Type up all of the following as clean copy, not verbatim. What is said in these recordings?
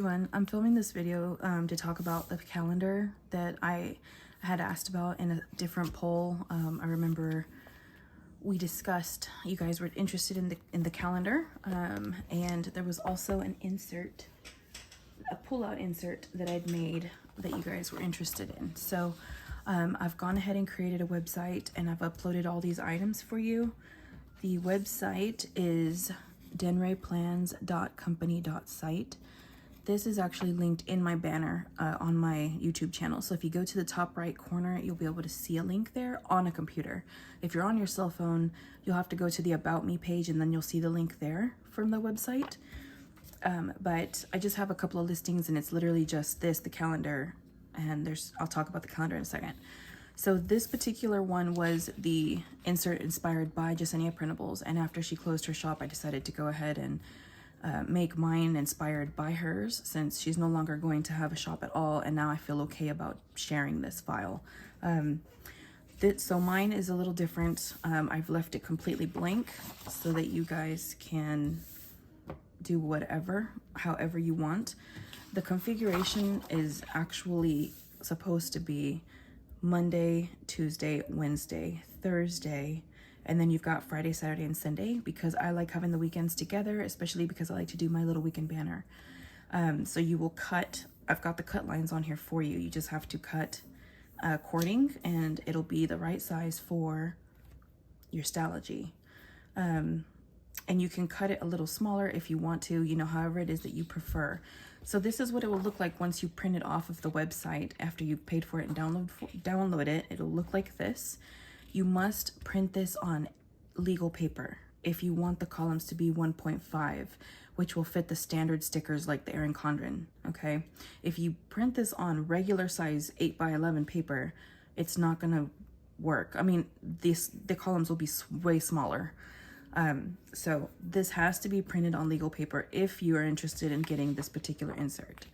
everyone, I'm filming this video to talk about the calendar that I had asked about in a different poll. I remember we discussed, you guys were interested in the calendar, and there was also an insert, a pull-out insert that I'd made that you guys were interested in. So I've gone ahead and created a website and I've uploaded all these items for you. The website is denrayplans.company.site. This is actually linked in my banner on my YouTube channel. So if you go to the top right corner, you'll be able to see a link there on a computer. If you're on your cell phone, you'll have to go to the About Me page and then you'll see the link there from the website. But I just have a couple of listings and it's literally just this, the calendar, and I'll talk about the calendar in a second. So this particular one was the insert inspired by Jasenia Printables, and after she closed her shop, I decided to go ahead and make mine inspired by hers, since she's no longer going to have a shop at all, and now I feel okay about sharing this file. So mine is a little different. I've left it completely blank so that you guys can do whatever, however you want. The configuration is actually supposed to be Monday, Tuesday, Wednesday, Thursday, and then you've got Friday, Saturday, and Sunday, because I like having the weekends together, especially because I like to do my little weekend banner. So you will cut, I've got the cut lines on here for you. You just have to cut cording and it'll be the right size for your Stalogy. And you can cut it a little smaller if you want to, you know, however it is that you prefer. So this is what it will look like once you print it off of the website. After you've paid for it and download it, it'll look like this. You must print this on legal paper if you want the columns to be 1.5, which will fit the standard stickers like the Erin Condren, okay? If you print this on regular size 8x11 paper, it's not gonna work. I mean, the columns will be way smaller. So this has to be printed on legal paper if you are interested in getting this particular insert.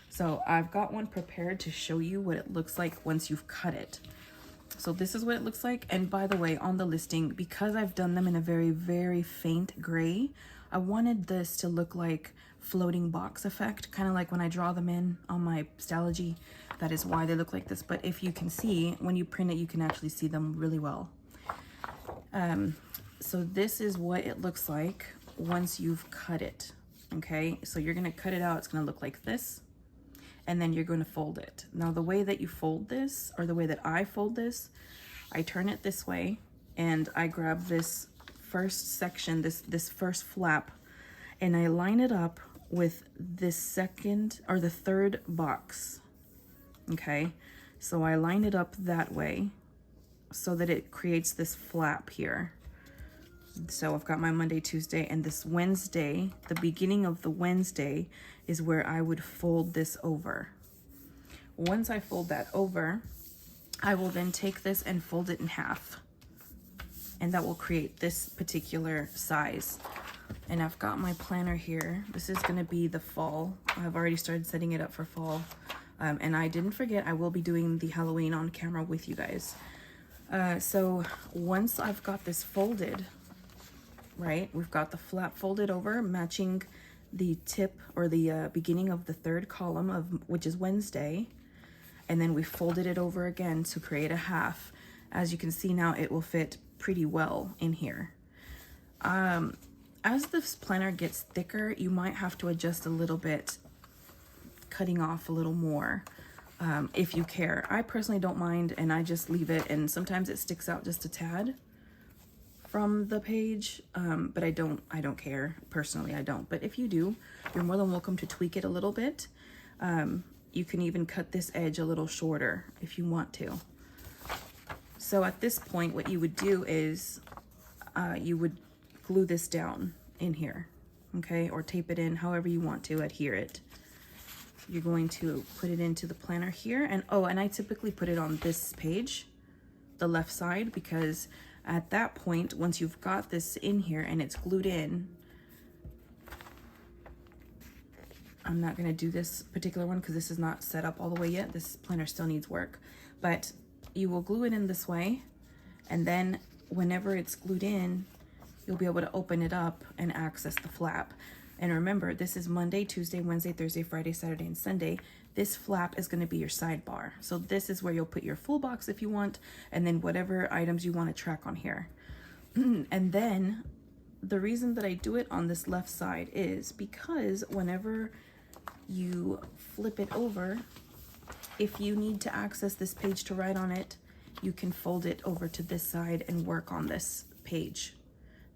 So I've got one prepared to show you what it looks like once you've cut it. So this is what it looks like. And by the way, on the listing, because I've done them in a very, very faint gray, I wanted this to look like floating box effect, kind of like when I draw them in on my Stalogy. That is why they look like this. But if you can see, when you print it, you can actually see them really well. So this is what it looks like once you've cut it, okay? So you're gonna cut it out, it's gonna look like this, and then you're gonna fold it. Now the way that you fold this, or the way that I fold this, I turn it this way, and I grab this first section, this first flap, and I line it up with this second, or the third box, okay? So I line it up that way, so that it creates this flap here. So I've got my Monday, Tuesday, and this Wednesday, the beginning of the Wednesday is where I would fold this over. Once I fold that over, I will then take this and fold it in half. And that will create this particular size. And I've got my planner here. This is gonna be the fall. I've already started setting it up for fall. And I didn't forget, I will be doing the Halloween on camera with you guys. So once I've got this folded, right, we've got the flap folded over, matching the tip or the beginning of the third column, which is Wednesday, and then we folded it over again to create a half. As you can see now, it will fit pretty well in here. As this planner gets thicker, you might have to adjust a little bit, cutting off a little more if you care. I personally don't mind, and I just leave it, and sometimes it sticks out just a tad from the page, but I don't care. Personally, I don't. But if you do, you're more than welcome to tweak it a little bit. You can even cut this edge a little shorter if you want to. So at this point, what you would do is you would glue this down in here, okay? Or tape it in, however you want to adhere it. You're going to put it into the planner here. And oh, and I typically put it on this page, the left side, because at that point, once you've got this in here and it's glued in, I'm not gonna do this particular one because this is not set up all the way yet. This planner still needs work, but you will glue it in this way. And then whenever it's glued in, you'll be able to open it up and access the flap. And remember, this is Monday, Tuesday, Wednesday, Thursday, Friday, Saturday, and Sunday. This flap is going to be your sidebar. So this is where you'll put your full box if you want, and then whatever items you want to track on here. And then the reason that I do it on this left side is because whenever you flip it over, if you need to access this page to write on it, you can fold it over to this side and work on this page.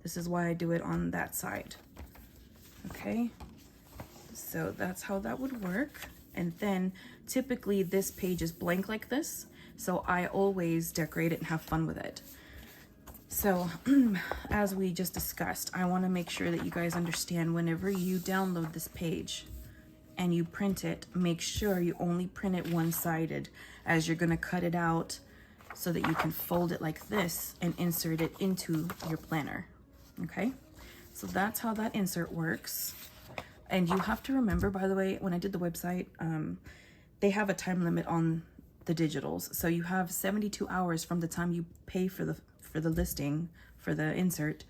This is why I do it on that side. Okay, so that's how that would work. And then typically this page is blank like this, so I always decorate it and have fun with it. So as we just discussed, I want to make sure that you guys understand whenever you download this page and you print it, make sure you only print it one-sided, as you're going to cut it out so that you can fold it like this and insert it into your planner. Okay, so that's how that insert works. And you have to remember, by the way, when I did the website, they have a time limit on the digitals. So you have 72 hours from the time you pay for the listing, for the insert,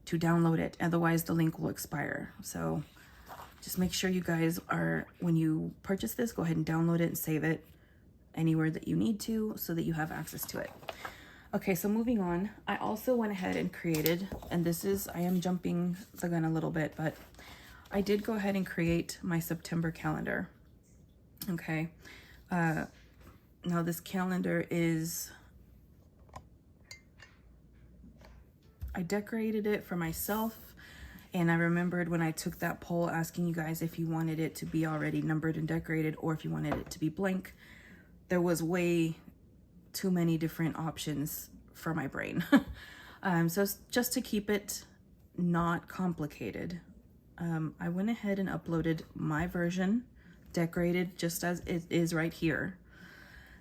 to download it. Otherwise, the link will expire. So just make sure you guys are, when you purchase this, go ahead and download it and save it anywhere that you need to so that you have access to it. Okay, so moving on, I also went ahead and created, and this is, I am jumping the gun a little bit, but I did go ahead and create my September calendar. Okay, now this calendar is, I decorated it for myself, and I remembered when I took that poll asking you guys if you wanted it to be already numbered and decorated or if you wanted it to be blank. There was way too many different options for my brain. So just to keep it not complicated, I went ahead and uploaded my version, decorated just as it is right here.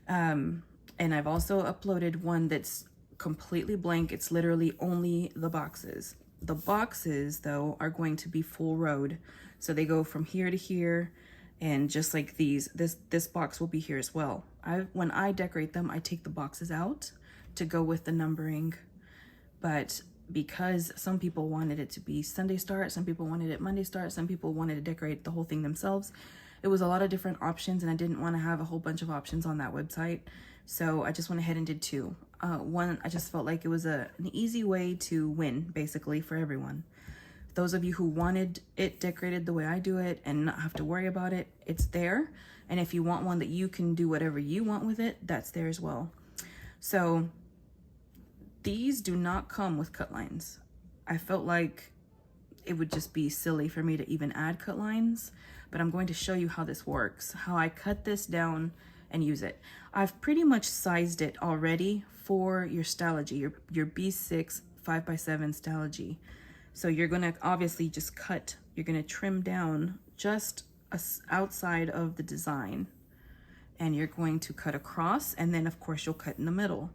And I've also uploaded one that's completely blank. It's literally only the boxes. The boxes, though, are going to be full road. So they go from here to here, and just like these, this box will be here as well. When I decorate them, I take the boxes out to go with the numbering. But because some people wanted it to be Sunday start, some people wanted it Monday start, some people wanted to decorate the whole thing themselves, it was a lot of different options, and I didn't want to have a whole bunch of options on that website. So I just went ahead and did two. One, I just felt like it was an easy way to win, basically, for everyone. Those of you who wanted it decorated the way I do it and not have to worry about it, it's there. And if you want one that you can do whatever you want with it, that's there as well. So these do not come with cut lines. I felt like it would just be silly for me to even add cut lines, but I'm going to show you how this works, how I cut this down and use it. I've pretty much sized it already for your Stalogy, your B6 5x7 Stalogy. So you're gonna obviously just cut, you're gonna trim down just outside of the design, and you're going to cut across, and then of course you'll cut in the middle.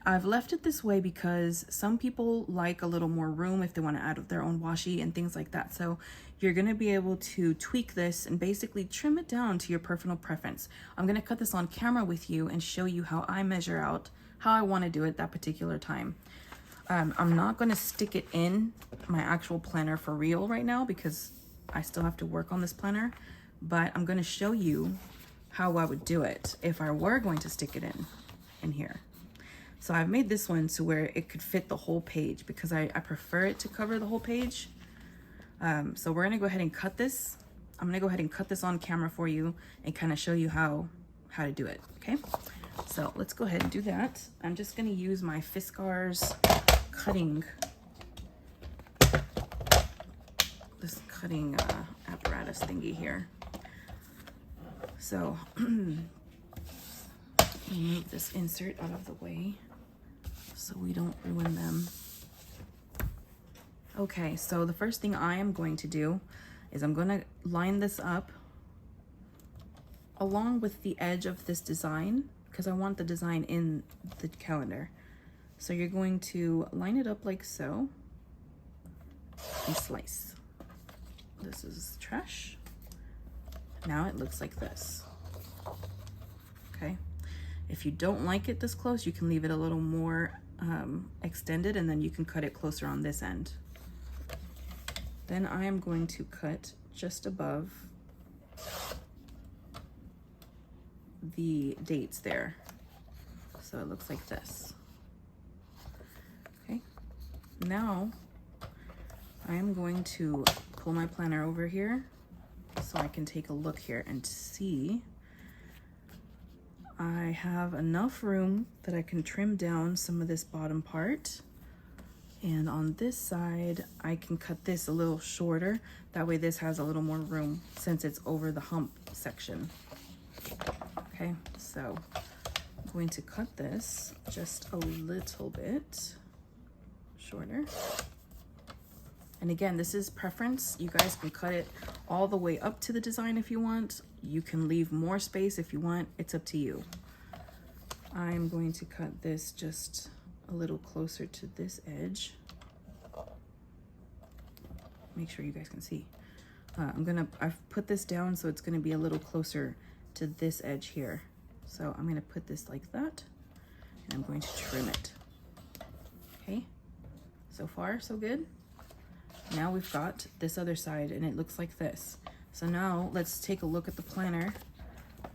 I've left it this way because some people like a little more room if they want to add their own washi and things like that. So you're going to be able to tweak this and basically trim it down to your personal preference. I'm going to cut this on camera with you and show you how I measure out how I want to do it that particular time. I'm not going to stick it in my actual planner for real right now because I still have to work on this planner, but I'm going to show you how I would do it if I were going to stick it in here. So I've made this one to where it could fit the whole page because I prefer it to cover the whole page. So we're gonna go ahead and cut this. I'm gonna go ahead and cut this on camera for you and kind of show you how to do it, okay? So let's go ahead and do that. I'm just gonna use my Fiskars cutting, this cutting apparatus thingy here. So move this insert out of the way so we don't ruin them. Okay, so the first thing I am going to do is I'm going to line this up along with the edge of this design because I want the design in the calendar. So you're going to line it up like so and slice. This is trash. Now it looks like this. Okay. If you don't like it this close, you can leave it a little more extended, and then you can cut it closer on this end. Then I am going to cut just above the dates there. So it looks like this. Okay, now I am going to pull my planner over here so I can take a look here and see. I have enough room that I can trim down some of this bottom part. And on this side, I can cut this a little shorter. That way this has a little more room since it's over the hump section. Okay, so I'm going to cut this just a little bit shorter. And again, this is preference. You guys can cut it all the way up to the design if you want. You can leave more space if you want. It's up to you. I'm going to cut this just a little closer to this edge. Make sure you guys can see. I've put this down so it's gonna be a little closer to this edge here. So I'm gonna put this like that, and I'm going to trim it. Okay, so far so good. Now we've got this other side and it looks like this. So now let's take a look at the planner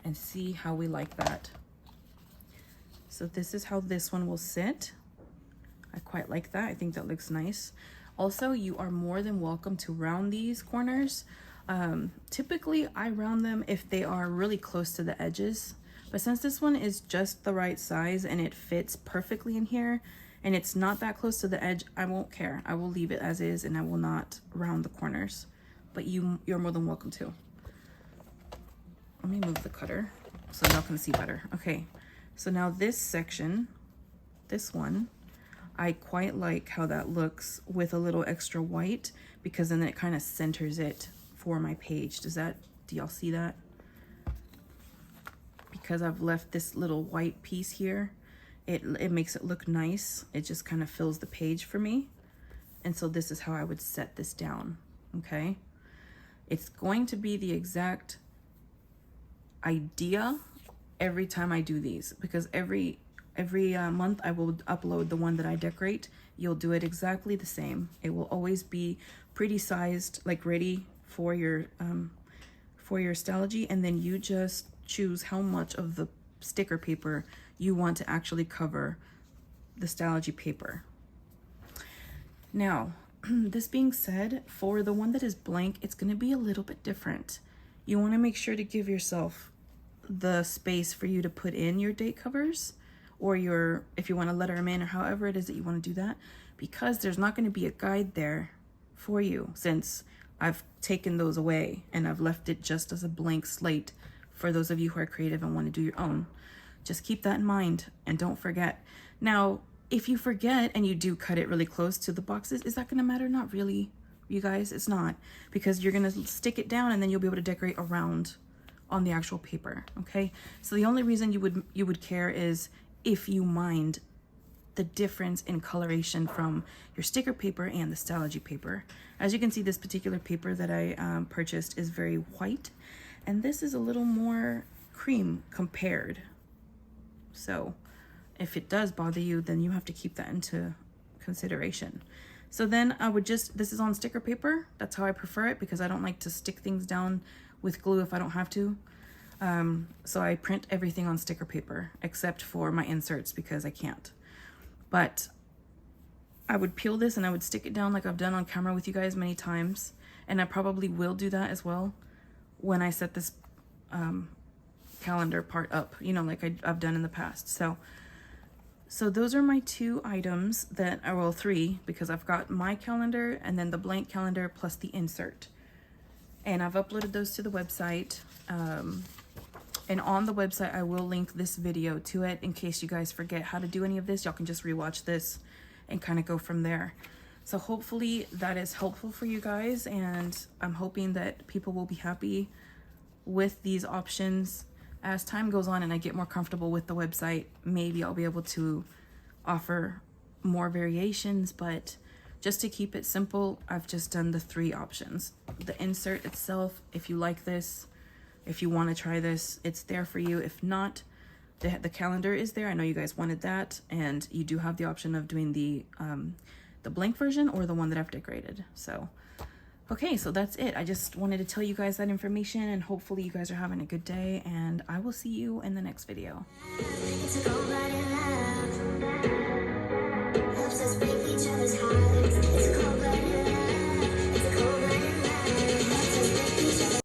and see how we like that. So this is how this one will sit. I quite like that. I think that looks nice. Also, you are more than welcome to round these corners. Typically I round them if they are really close to the edges, but since this one is just the right size and it fits perfectly in here and it's not that close to the edge, I won't care. I will leave it as is and I will not round the corners, but you're more than welcome to. Let me move the cutter so y'all can see better. Okay, so now this section, this one, I quite like how that looks with a little extra white, because then it kind of centers it for my page. Do y'all see that? Because I've left this little white piece here, it makes it look nice. It just kind of fills the page for me. And so this is how I would set this down, okay? It's going to be the exact idea every time I do these, because every month I will upload the one that I decorate. You'll do it exactly the same. It will always be pretty sized, like ready for your Stalogy, and then you just choose how much of the sticker paper you want to actually cover the Stalogy paper. Now, this being said, for the one that is blank, it's going to be a little bit different. You want to make sure to give yourself the space for you to put in your date covers, or if you want to letter them in, or however it is that you want to do that, because there's not going to be a guide there for you, since I've taken those away and I've left it just as a blank slate for those of you who are creative and want to do your own. Just keep that in mind and don't forget. Now, if you forget and you do cut it really close to the boxes, is that going to matter? Not really, you guys. It's not, because you're going to stick it down and then you'll be able to decorate around on the actual paper. Okay, so the only reason you would care is if you mind the difference in coloration from your sticker paper and the Stalogy paper. As you can see, this particular paper that I purchased is very white, and this is a little more cream compared. So if it does bother you, then you have to keep that into consideration. So then I would this is on sticker paper. That's how I prefer it, because I don't like to stick things down with glue if I don't have to. So I print everything on sticker paper except for my inserts, because I can't. But I would peel this and I would stick it down like I've done on camera with you guys many times, and I probably will do that as well when I set this calendar part up, you know, like I've done in the past. So those are my two items that are, well, three, because I've got my calendar and then the blank calendar plus the insert, and I've uploaded those to the website. And on the website, I will link this video to it in case you guys forget how to do any of this. Y'all can just rewatch this and kind of go from there. So hopefully that is helpful for you guys, and I'm hoping that people will be happy with these options. As time goes on and I get more comfortable with the website, maybe I'll be able to offer more variations, but just to keep it simple, I've just done the three options. The insert itself, if you like this, if you want to try this, it's there for you. If not, the calendar is there. I know you guys wanted that, and you do have the option of doing the blank version or the one that I've decorated. So Okay, so that's it. I just wanted to tell you guys that information, and hopefully you guys are having a good day, and I will see you in the next video.